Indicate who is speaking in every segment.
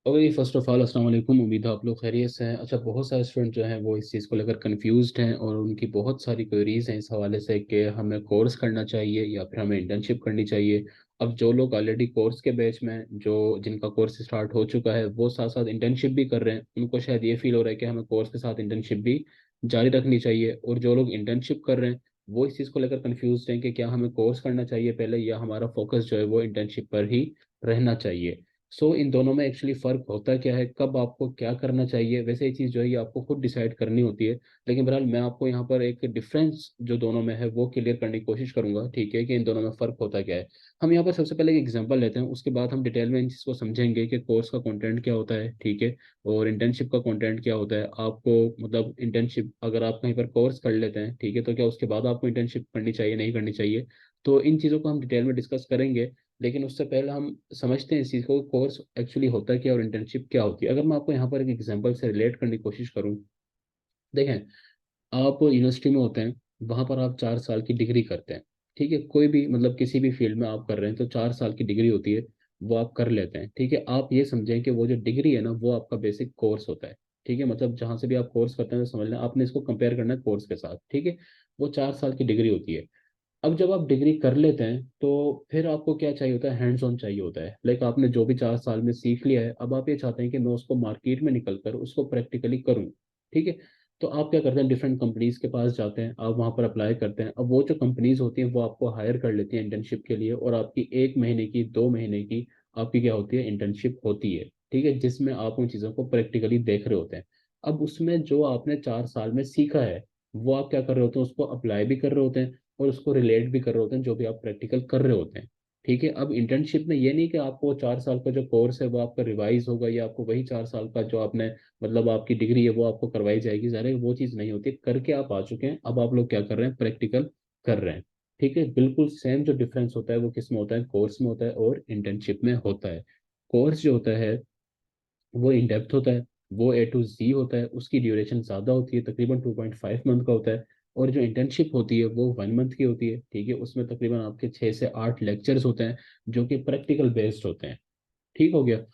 Speaker 1: Okay, first of all अस्सलाम वालेकुम। उम्मीद है आप लोग खैरियत से हैं। अच्छा, बहुत सारे स्टूडेंट जो हैं वो इस चीज़ को लेकर कंफ्यूज्ड हैं और उनकी बहुत सारी क्वेरीज हैं इस हवाले से कि हमें कोर्स करना चाहिए या फिर हमें इंटर्नशिप करनी चाहिए। अब जो लोग ऑलरेडी कोर्स के बैच में जो जिनका कोर्स स्टार्ट हो चुका है वो साथ साथ इंटर्नशिप भी कर रहे हैं, उनको शायद ये फील हो रहा है कि हमें कोर्स के साथ इंटर्नशिप भी जारी रखनी चाहिए। और जो लोग इंटर्नशिप कर रहे हैं वो इस चीज़ को लेकर कंफ्यूज हैं कि क्या हमें कोर्स करना चाहिए पहले या हमारा फोकस जो है वो इंटर्नशिप पर ही रहना चाहिए। इन दोनों में एक्चुअली फर्क होता क्या है, कब आपको क्या करना चाहिए, वैसे ये चीज़ जो है ये आपको खुद डिसाइड करनी होती है। लेकिन बहरहाल मैं आपको यहाँ पर एक डिफरेंस जो दोनों में है वो क्लियर करने की कोशिश करूंगा, ठीक है, कि इन दोनों में फ़र्क होता क्या है। हम यहाँ पर सबसे पहले एक एग्जांपल लेते हैं, उसके बाद हम डिटेल में इन चीज़ को समझेंगे कि कोर्स का कंटेंट क्या होता है, ठीक है, और इंटर्नशिप का कंटेंट क्या होता है। आपको मतलब इंटर्नशिप अगर आप कहीं पर कोर्स कर लेते हैं, ठीक है, तो क्या उसके बाद आपको इंटर्नशिप करनी चाहिए नहीं करनी चाहिए। तो इन चीज़ों को हम डिटेल में डिस्कस करेंगे। लेकिन उससे पहले हम समझते हैं इस चीज़ को, कोर्स एक्चुअली होता है क्या और इंटर्नशिप क्या होती है। अगर मैं आपको यहाँ पर एक एग्जांपल से रिलेट करने की कोशिश करूँ, देखें, आप यूनिवर्सिटी में होते हैं, वहाँ पर आप 4 साल की डिग्री करते हैं, ठीक है, कोई भी मतलब किसी भी फील्ड में आप कर रहे हैं तो 4 साल की डिग्री होती है, वो आप कर लेते हैं, ठीक है। आप ये समझें कि वो जो डिग्री है ना वो आपका बेसिक कोर्स होता है, ठीक है। मतलब जहाँ से भी आप कोर्स करते हैं तो समझ लें आपने इसको कंपेयर करना है कोर्स के साथ, ठीक है। वो 4 साल की डिग्री होती है। अब जब आप डिग्री कर लेते हैं तो फिर आपको क्या चाहिए होता है, हैंड्स ऑन चाहिए होता है। लाइक आपने जो भी 4 साल में सीख लिया है, अब आप ये चाहते हैं कि मैं उसको मार्केट में निकल कर उसको प्रैक्टिकली करूँ, ठीक है। तो आप क्या करते हैं, डिफरेंट कंपनीज के पास जाते हैं, आप वहाँ पर अप्लाई करते हैं। अब वो जो कंपनीज होती हैं वो आपको हायर कर लेती हैं इंटर्नशिप के लिए, और आपकी 1 महीने की 2 महीने की आपकी क्या होती है, इंटर्नशिप होती है, ठीक है, जिसमें आप उन चीज़ों को प्रैक्टिकली देख रहे होते हैं। अब उसमें जो आपने 4 साल में सीखा है वो आप क्या कर रहे होते हैं, उसको अप्लाई भी कर रहे होते हैं और उसको रिलेट भी कर रहे होते हैं जो भी आप प्रैक्टिकल कर रहे होते हैं, ठीक है। अब इंटर्नशिप में ये नहीं कि आपको 4 साल का जो कोर्स है वो आपका रिवाइज होगा या आपको वही 4 साल का जो आपने मतलब आपकी डिग्री है वो आपको करवाई जाएगी, ज़ाहिर है वो चीज़ नहीं होती। करके आप आ चुके हैं, अब आप लोग क्या कर रहे हैं, प्रैक्टिकल कर रहे हैं, ठीक है। बिल्कुल सेम जो डिफरेंस होता है वो किस में होता है, कोर्स में होता है और इंटर्नशिप में होता है। कोर्स जो होता है वो इन डेप्थ होता है, वो A to Z होता है, उसकी ड्यूरेशन ज़्यादा होती है, तकरीबन 2.5 मंथ का होता है। और जो इंटर्नशिप होती है वो 1 मंथ की होती है, ठीक है। उसमें तकरीबन आपके 6 से 8 लेक्चर्स होते हैं जो कि प्रैक्टिकल बेस्ड होते हैं, ठीक हो गया।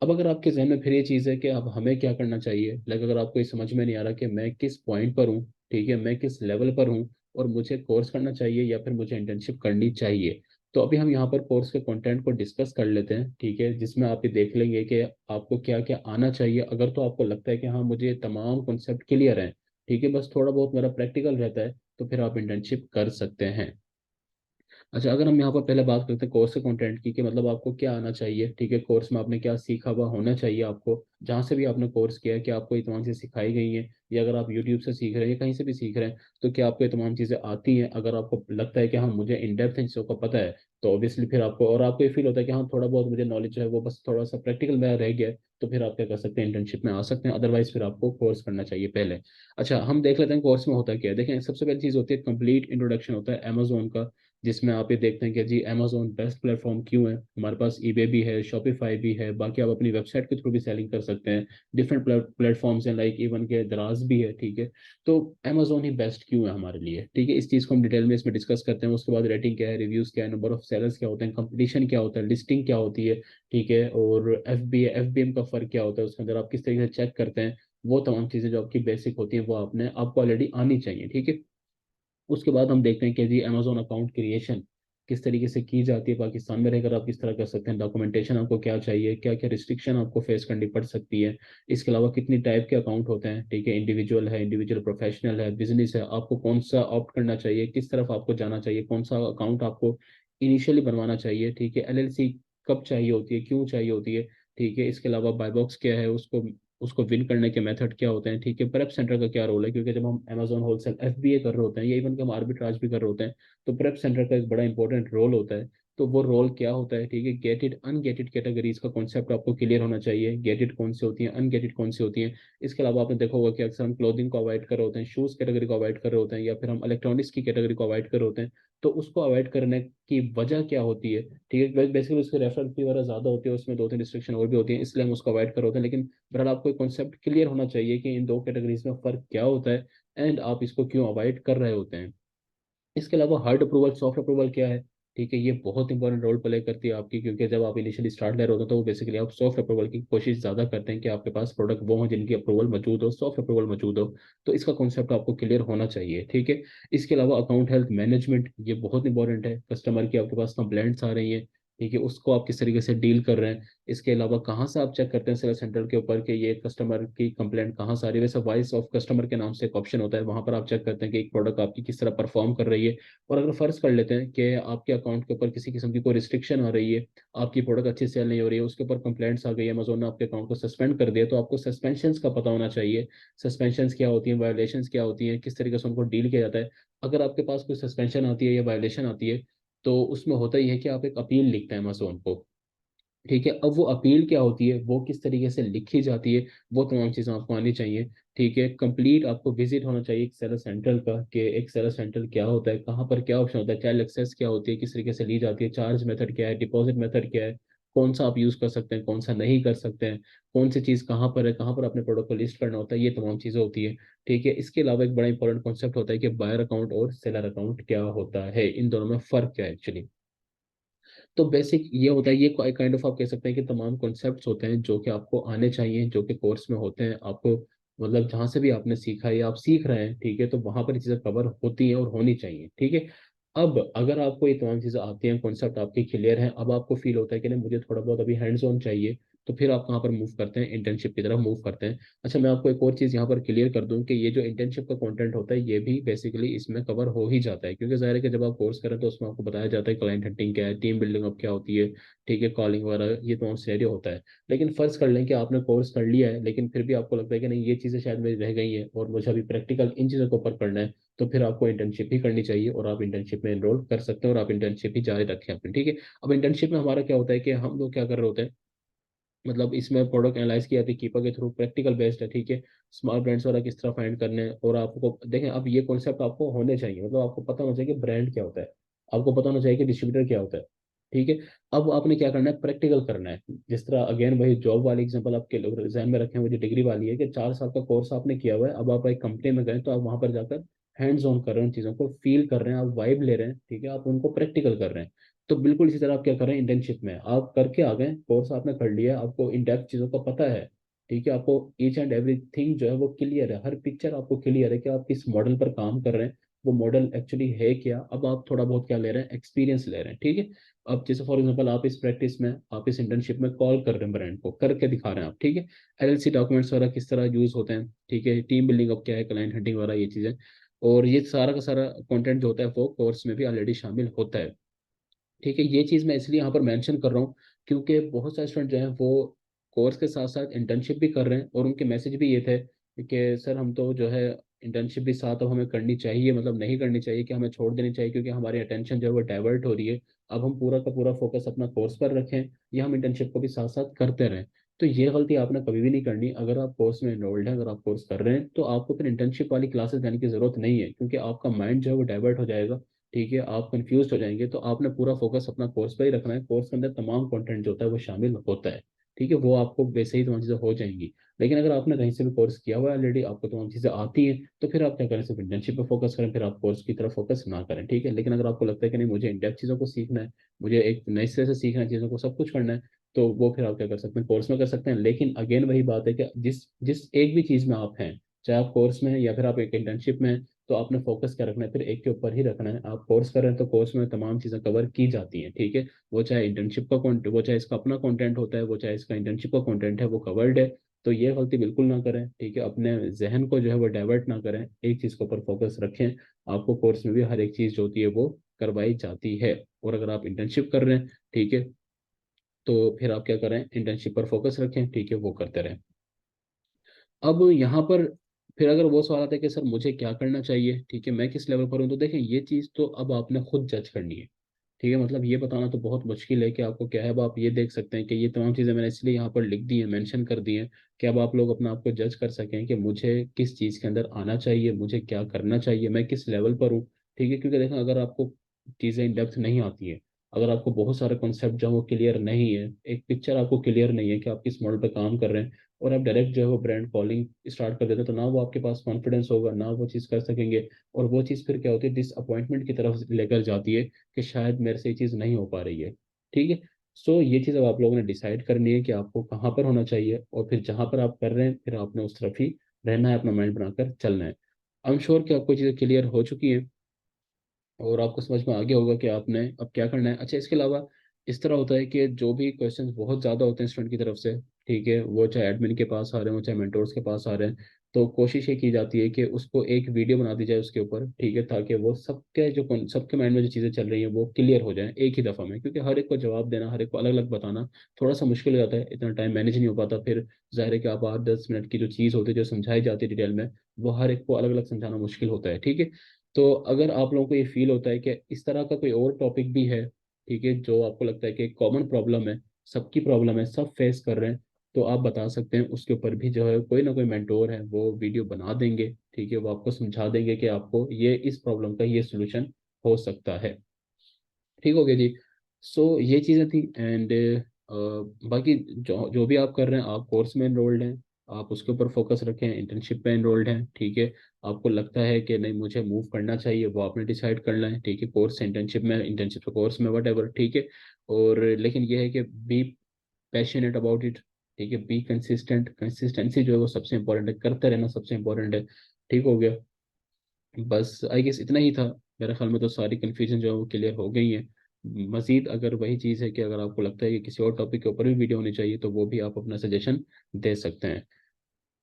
Speaker 1: अब अगर आपके जहन में फिर ये चीज़ है कि अब हमें क्या करना चाहिए, लाइक अगर आपको ये समझ में नहीं आ रहा कि मैं किस पॉइंट पर हूँ, ठीक है, मैं किस लेवल पर हूँ और मुझे कोर्स करना चाहिए या फिर मुझे इंटर्नशिप करनी चाहिए, तो अभी हम यहाँ पर कोर्स के कंटेंट को डिस्कस कर लेते हैं, ठीक है, जिसमें आप ये देख लेंगे कि आपको क्या क्या आना चाहिए। अगर तो आपको लगता है कि हाँ मुझे ये तमाम कॉन्सेप्ट क्लियर हैं, ठीक है, बस थोड़ा बहुत मेरा प्रैक्टिकल रहता है, तो फिर आप इंटर्नशिप कर सकते हैं। अच्छा, अगर हम यहाँ पर पहले बात करते हैं कोर्स के कंटेंट की, कि मतलब आपको क्या आना चाहिए, ठीक है, कोर्स में आपने क्या सीखा हुआ होना चाहिए, आपको जहाँ से भी आपने कोर्स किया है कि आपको ये तमाम चीज़ें सिखाई गई हैं, या अगर आप यूट्यूब से सीख रहे हैं या कहीं से भी सीख रहे हैं तो क्या आपको ये तमाम चीज़ें आती हैं। अगर आपको लगता है कि हाँ मुझे इन डेप्थ इन चीज़ों का पता है, तो ऑब्वियसली फिर आपको, और आपको ये फील होता है कि हाँ थोड़ा बहुत मुझे नॉलेज जो है वो बस थोड़ा सा प्रैक्टिकल में रह गया है, तो फिर आप क्या कर सकते हैं, इंटर्नशिप में आ सकते हैं। अदरवाइज फिर आपको कोर्स करना चाहिए पहले। अच्छा, हम देख लेते हैं कोर्स में होता क्या है। देखें, सबसे पहली चीज़ होती है कंप्लीट इंट्रोडक्शन होता है अमेजोन का, जिसमें आप ये देखते हैं कि जी अमेजोन बेस्ट प्लेटफॉर्म क्यों है। हमारे पास ईबे भी है, शॉपिफाई भी है, बाकी आप अपनी वेबसाइट के थ्रू भी सेलिंग कर सकते हैं। डिफरेंट प्लेटफॉर्म्स हैं, लाइक इवन के दराज भी है, ठीक है। तो अमेजोन ही बेस्ट क्यों है हमारे लिए, ठीक है, इस चीज़ को हम डिटेल में इसमें डिस्कस करते हैं। उसके बाद रेटिंग क्या है, रिव्यूज़ क्या है, नंबर ऑफ सेलर्स क्या होते हैं, कंपटीशन क्या होता है, लिस्टिंग क्या होती है, ठीक है, और एफ बी एम का फ़र्क क्या होता है, उसके अंदर आप किस तरीके से चेक करते हैं। वो तमाम चीज़ें जो आपकी बेसिक होती हैं वो आपको ऑलरेडी आनी चाहिए, ठीक है। उसके बाद हम देखते हैं कि जी अमेजोन अकाउंट क्रिएशन किस तरीके से की जाती है, पाकिस्तान में रहकर आप किस तरह कर सकते हैं, डॉक्यूमेंटेशन आपको क्या चाहिए, क्या क्या रिस्ट्रिक्शन आपको फेस करनी पड़ सकती है। इसके अलावा कितनी टाइप के अकाउंट होते हैं, ठीक है, इंडिविजुअल है, इंडिविजुअल प्रोफेशनल है, बिजनेस है, आपको कौन सा ऑप्ट करना चाहिए, किस तरफ आपको जाना चाहिए, कौन सा अकाउंट आपको इनिशियली बनवाना चाहिए, ठीक है, एलएलसी कब चाहिए होती है, क्यों चाहिए होती है, ठीक है। इसके अलावा बाय बॉक्स क्या है, उसको उसको विन करने के मेथड क्या होते हैं, ठीक है। प्रेप सेंटर का क्या रोल है, क्योंकि जब हम अमेजोन होलसेल एफबीए कर रहे होते हैं या इवन कि हम आर्बिट्राज भी कर रहे होते हैं, तो प्रेप सेंटर का एक बड़ा इंपॉर्टेंट रोल होता है। तो वो रोल क्या होता है, ठीक है, गेटेड अनगेटेड कैटेगरीज का कॉन्सेप्ट आपको क्लियर होना चाहिए, गेटेड कौन सी होती है, अनगेटेड कौन सी होती है। इसके अलावा आपने देखा होगा कि अक्सर हम क्लोथिंग को अवॉइड कर रहे होते हैं, शूज कैटेगरी को अवॉइड कर रहे होते हैं, या फिर हम इलेक्ट्रॉनिक्स की कैटेगरी को अवॉइड कर रहे होते हैं। तो उसको अवॉइड करने की वजह क्या होती है, ठीक है, बेसिकली उसकी रेफरल फी वगैरह ज़्यादा होती है, उसमें 2 3 रिस्ट्रिक्शन और भी होती है, इसलिए हम उसको अवॉइड कर रहे होते हैं। लेकिन बहरहाल आपको एक कॉन्सेप्ट क्लियर होना चाहिए कि इन दो कैटेगरीज में फ़र्क क्या होता है एंड आप इसको क्यों अवॉइड कर रहे होते हैं। इसके अलावा हार्ड अप्रूवल, सॉफ्ट अप्रूवल क्या है, ठीक है, ये बहुत इंपॉर्टेंट रोल प्ले करती है आपकी, क्योंकि जब आप इनिशियली स्टार्ट ले रहे होते हो तो बेसिकली आप सॉफ्ट अप्रूवल की कोशिश ज़्यादा करते हैं कि आपके पास प्रोडक्ट वो हो जिनकी अप्रूवल मौजूद हो, सॉफ्ट अप्रूवल मौजूद हो। तो इसका कॉन्सेप्ट आपको क्लियर होना चाहिए। ठीक है, इसके अलावा अकाउंट हेल्थ मैनेजमेंट, ये बहुत इंपॉर्टेंट है। कस्टमर की आपके पास कंप्लेंट्स आ रही हैं, ठीक है, उसको आप किस तरीके से डील कर रहे हैं। इसके अलावा कहाँ से आप चेक करते हैं सेलर सेंटर के ऊपर कि ये कस्टमर की कंप्लेंट कहाँ से आ रही है। वैसे वॉइस ऑफ कस्टमर के नाम से एक ऑप्शन होता है, वहां पर आप चेक करते हैं कि एक प्रोडक्ट आपकी किस तरह परफॉर्म कर रही है। और अगर फर्ज कर लेते हैं कि आपके अकाउंट के ऊपर किसी किस्म की कोई रिस्ट्रिक्शन आ रही है, आपकी प्रोडक्ट अच्छी सेल नहीं हो रही है, उसके ऊपर कंप्लेंट्स आ गई, अमेजोन ने आपके अकाउंट को सस्पेंड कर दिया, तो आपको सस्पेंशन का पता होना चाहिए। सस्पेंशन क्या होती है, वायोलेशन क्या होती है, किस तरीके से उनको डील किया जाता है। अगर आपके पास कोई सस्पेंशन आती है या वायोलेशन आती है, तो उसमें होता ही है कि आप एक अपील लिखते हैं अमेजोन को। ठीक है, अब वो अपील क्या होती है, वो किस तरीके से लिखी जाती है, वो तमाम चीज़ें आपको आनी चाहिए। ठीक है, कंप्लीट आपको विजिट होना चाहिए एक सेलर सेंटर का, कि एक सेलर सेंटर क्या होता है, कहाँ पर क्या ऑप्शन होता है, चाइल्ड एक्सेस क्या होती है, किस तरीके से ली जाती है, चार्ज मेथड क्या है, डिपॉजिट मेथड क्या है, कौन सा आप यूज़ कर सकते हैं, कौन सा नहीं कर सकते हैं, कौन सी चीज़ कहाँ पर है, कहाँ पर अपने प्रोडक्ट को लिस्ट करना होता है, ये तमाम चीज़ें होती है। ठीक है, इसके अलावा एक बड़ा इंपॉर्टेंट कॉन्सेप्ट होता है कि बायर अकाउंट और सेलर अकाउंट क्या होता है, इन दोनों में फ़र्क क्या है एक्चुअली। तो बेसिक ये होता है, ये काइंड ऑफ आप कह सकते हैं कि तमाम कॉन्सेप्ट्स होते हैं जो कि आपको आने चाहिए, जो कि कोर्स में होते हैं। आपको मतलब जहाँ से भी आपने सीखा है या आप सीख रहे हैं, ठीक है, तो वहां पर ये चीज़ें कवर होती हैं और होनी चाहिए। ठीक है, अब अगर आपको ये तमाम चीज़ें आती हैं, कॉन्सेप्ट आपके क्लियर हैं, अब आपको फील होता है कि नहीं मुझे थोड़ा बहुत अभी हैंड्स ऑन चाहिए, तो फिर आप कहाँ पर मूव करते हैं, इंटर्नशिप की तरफ मूव करते हैं। अच्छा, मैं आपको एक और चीज़ यहाँ पर क्लियर कर दूं कि ये जो इंटर्नशिप का कंटेंट होता है ये भी बेसिकली इसमें कवर हो ही जाता है, क्योंकि जाहिर है कि जब आप कोर्स करें तो उसमें आपको बताया जाता है क्लाइंट हंटिंग क्या है, टीम बिल्डिंग अप क्या होती है, ठीक है, कॉलिंग वगैरह, ये तमाम सिनेरियो होता है। लेकिन फर्ज कर लें कि आपने कोर्स कर लिया है, लेकिन फिर भी आपको लगता है कि नहीं ये चीज़ें शायद मेरी रह गई हैं और मुझे अभी प्रैक्टिकल इन चीज़ों के ऊपर करना है, तो फिर आपको इंटर्नशिप ही करनी चाहिए और आप इंटर्नशिप में एनरोल कर सकते हैं और आप इंटर्नशिप ही जारी रखें अपनी। ठीक है, अब इंटर्नशिप में हमारा क्या होता है कि हम लोग क्या कर रहे होते हैं, मतलब इसमें प्रोडक्ट एनालाइज किया जाती है कीपा के थ्रू, प्रैक्टिकल बेस्ड है। ठीक है, स्मॉल ब्रांड्स वाला किस तरह फाइंड करने हैं, और आपको देखें, अब ये कॉन्सेप्ट आपको होने चाहिए, मतलब आपको पता होना चाहिए कि ब्रांड क्या होता है, आपको पता होना चाहिए कि डिस्ट्रीब्यूटर क्या होता है। ठीक है, अब आपने क्या करना है, प्रैक्टिकल करना है। जिस तरह अगेन वही जॉब वाली एग्जांपल आपके लोग एग्जाम में रखे हैं, वो जो डिग्री वाली है कि 4 साल का कोर्स आपने किया हुआ है, अब आप एक कंपनी में गए तो आप वहां पर जाकर हैंड्स ऑन कर रहे हैं, उन चीज़ों को फील कर रहे हैं, आप वाइब ले रहे हैं, ठीक है, आप उनको प्रैक्टिकल कर रहे हैं। तो बिल्कुल इसी तरह आप क्या करें, इंटर्नशिप में आप करके आ गए, कोर्स आपने कर लिया, आपको इन डेप्थ चीज़ों का पता है। ठीक है, आपको ईच एंड एवरीथिंग जो है वो क्लियर है, हर पिक्चर आपको क्लियर है कि आप किस मॉडल पर काम कर रहे हैं, वो मॉडल एक्चुअली है क्या। अब आप थोड़ा बहुत क्या ले रहे हैं, एक्सपीरियंस ले रहे हैं। ठीक है, अब जैसे फॉर एग्जांपल आप इस प्रैक्टिस में, आप इस इंटर्नशिप में कॉल कर रहे हैं ब्रांड को, करके दिखा रहे हैं आप। ठीक है, एलएलसी डॉक्यूमेंट्स वगैरह किस तरह यूज होते हैं, ठीक है, टीम बिल्डिंग अब क्या है, क्लाइंट हंटिंग वगैरह ये चीज़ें, और ये सारा का सारा कंटेंट जो होता है वो कोर्स में भी ऑलरेडी शामिल होता है। ठीक है, ये चीज़ मैं इसलिए यहाँ पर मेंशन कर रहा हूँ क्योंकि बहुत सारे स्टूडेंट जो हैं वो कोर्स के साथ साथ इंटर्नशिप भी कर रहे हैं, और उनके मैसेज भी ये थे कि सर हम तो जो है इंटर्नशिप भी साथ अब हमें करनी चाहिए, मतलब नहीं करनी चाहिए कि हमें छोड़ देनी चाहिए, क्योंकि हमारी अटेंशन जो है वो डाइवर्ट हो रही है। अब हम पूरा का पूरा फोकस अपना कोर्स पर रखें या हम इंटर्नशिप को भी साथ साथ करते रहें। तो ये गलती आपने कभी भी नहीं करनी। अगर आप कोर्स में इनरोल्ड हैं, अगर आप कोर्स कर रहे हैं, तो आपको फिर इंटर्नशिप वाली क्लासेस जाने की जरूरत नहीं है, क्योंकि आपका माइंड जो है वो डाइवर्ट हो जाएगा। ठीक है, आप कंफ्यूज हो जाएंगे, तो आपने पूरा फोकस अपना कोर्स पर ही रखना है। कोर्स के अंदर तमाम कंटेंट जो होता है वो शामिल होता है। ठीक है, वो आपको वैसे ही तमाम चीज़ें हो जाएंगी। लेकिन अगर आपने कहीं से भी कोर्स किया हुआ है ऑलरेडी, आपको तमाम चीज़ें आती हैं, तो फिर आप क्या करें, सिर्फ इंटर्नशिप पे फोकस करें, फिर आप कोर्स की तरफ फोकस ना करें। ठीक है, लेकिन अगर आपको लगता है कि नहीं मुझे इन डेप्थ चीज़ों को सीखना है, मुझे एक नई तरह से सीखना है, चीज़ों को सब कुछ करना है, तो वो फिर आप क्या कर सकते हैं, कोर्स में कर सकते हैं। लेकिन अगेन वही बात है कि जिस जिस एक भी चीज़ में आप हैं, चाहे आप कोर्स में हैं या फिर आप एक इंटर्नशिप में हैं, तो आपने फोकस क्या रखना है, फिर एक के ऊपर ही रखना है। आप कोर्स कर रहे हैं तो कोर्स में तमाम चीज़ें कवर की जाती हैं। ठीक है, वो चाहे इंटर्नशिप का वो चाहे इसका अपना कंटेंट होता है, वो चाहे इसका इंटर्नशिप का कंटेंट है, वो कवर्ड है। तो ये गलती बिल्कुल ना करें। ठीक है, अपने जहन को जो है वो डाइवर्ट ना करें, एक चीज़ के ऊपर फोकस रखें। आपको कोर्स में भी हर एक चीज़ जो होती है वो करवाई जाती है। और अगर आप इंटर्नशिप कर रहे हैं, ठीक है, तो फिर आप क्या करें, इंटर्नशिप पर फोकस रखें, ठीक है, वो करते रहें। अब यहाँ पर फिर अगर वो सवाल आता है कि सर मुझे क्या करना चाहिए, ठीक है, मैं किस लेवल पर हूँ, तो देखें ये चीज़ तो अब आपने खुद जज करनी है। ठीक है, मतलब ये बताना तो बहुत मुश्किल है कि आपको क्या है। अब आप ये देख सकते हैं कि ये तमाम चीज़ें मैंने इसलिए यहाँ पर लिख दी हैं, मेंशन कर दी हैं, कि अब आप लोग अपना आपको जज कर सकें कि मुझे किस चीज़ के अंदर आना चाहिए, मुझे क्या करना चाहिए, मैं किस लेवल पर हूँ। ठीक है, क्योंकि देखें अगर आपको चीज़ें इन डेप्थ नहीं आती है, अगर आपको बहुत सारे कॉन्सेप्ट जो है वो क्लियर नहीं है, एक पिक्चर आपको क्लियर नहीं है कि आप किस मॉडल पे काम कर रहे हैं, और आप डायरेक्ट जो है वो ब्रांड कॉलिंग स्टार्ट कर देते हैं, तो ना वो आपके पास कॉन्फिडेंस होगा, ना वो चीज़ कर सकेंगे। और वो चीज़ फिर क्या होती है, डिसअपॉइंटमेंट की तरफ लेकर जाती है कि शायद मेरे से ये चीज़ नहीं हो पा रही है। ठीक है। सो ये चीज़ अब आप लोगों ने डिसाइड करनी है कि आपको कहाँ पर होना चाहिए, और फिर जहाँ पर आप कर रहे हैं फिर आपने उस तरफ ही रहना है, अपना माइंड बनाकर चलना है। आई एम श्योर कि आपको चीज़ें क्लियर हो चुकी हैं और आपको समझ में आ गया होगा कि आपने अब क्या करना है। अच्छा, इसके अलावा इस तरह होता है कि जो भी क्वेश्चंस बहुत ज़्यादा होते हैं स्टूडेंट की तरफ से, ठीक है, वो चाहे एडमिन के पास आ रहे हो चाहे मेंटोर्स के पास आ रहे हैं, तो कोशिश ये की जाती है कि उसको एक वीडियो बना दी जाए उसके ऊपर, ठीक है, ताकि वो सबके माइंड में जो चीज़ें चल रही हैं वो क्लियर हो जाए एक ही दफ़ा में, क्योंकि हर एक को जवाब देना, हर एक को अलग अलग बताना थोड़ा सा मुश्किल हो जाता है, इतना टाइम मैनेज नहीं हो पाता। फिर जाहिर है कि आप 8-10 मिनट की जो चीज़ होती है, जो समझाई जाती है डिटेल में, वो हर एक को अलग अलग समझाना मुश्किल होता है। ठीक है। तो अगर आप लोगों को ये फील होता है कि इस तरह का कोई और टॉपिक भी है, ठीक है, जो आपको लगता है कि कॉमन प्रॉब्लम है, सबकी प्रॉब्लम है, सब फेस कर रहे हैं, तो आप बता सकते हैं। उसके ऊपर भी जो है कोई ना कोई मेंटोर है वो वीडियो बना देंगे, ठीक है, वो आपको समझा देंगे कि आपको ये इस प्रॉब्लम का ये सोल्यूशन हो सकता है। ठीक हो गया जी। सो ये चीज़ें थी। एंड बाकी जो जो भी आप कर रहे हैं, आप कोर्स में एनरोल्ड हैं, आप उसके ऊपर फोकस रखें, इंटर्नशिप पे एनरोल्ड हैं, ठीक है। आपको लगता है कि नहीं मुझे मूव करना चाहिए, वो आपने डिसाइड करना है, ठीक है, कोर्स से इंटर्नशिप में, इंटर्नशिप से कोर्स में, वट एवर, ठीक है। और लेकिन ये है कि बी पैशनेट अबाउट इट, ठीक है, बी कंसिस्टेंट, कंसिस्टेंसी जो है वो सबसे इंपॉर्टेंट है, करते रहना सबसे इंपॉर्टेंट है। ठीक हो गया। बस आई गेस इतना ही था। मेरे ख्याल में तो सारी कन्फ्यूजन जो है वो क्लियर हो गई है। मजीद अगर वही चीज़ है कि अगर आपको लगता है कि किसी और टॉपिक के ऊपर भी वीडियो होनी चाहिए, तो वो भी आप अपना सजेशन दे सकते हैं।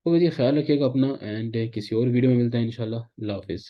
Speaker 1: तो जी ख्याल रखिएगा अपना, एंड किसी और वीडियो में मिलता है इंशाल्लाह। अल्लाह हाफिज़।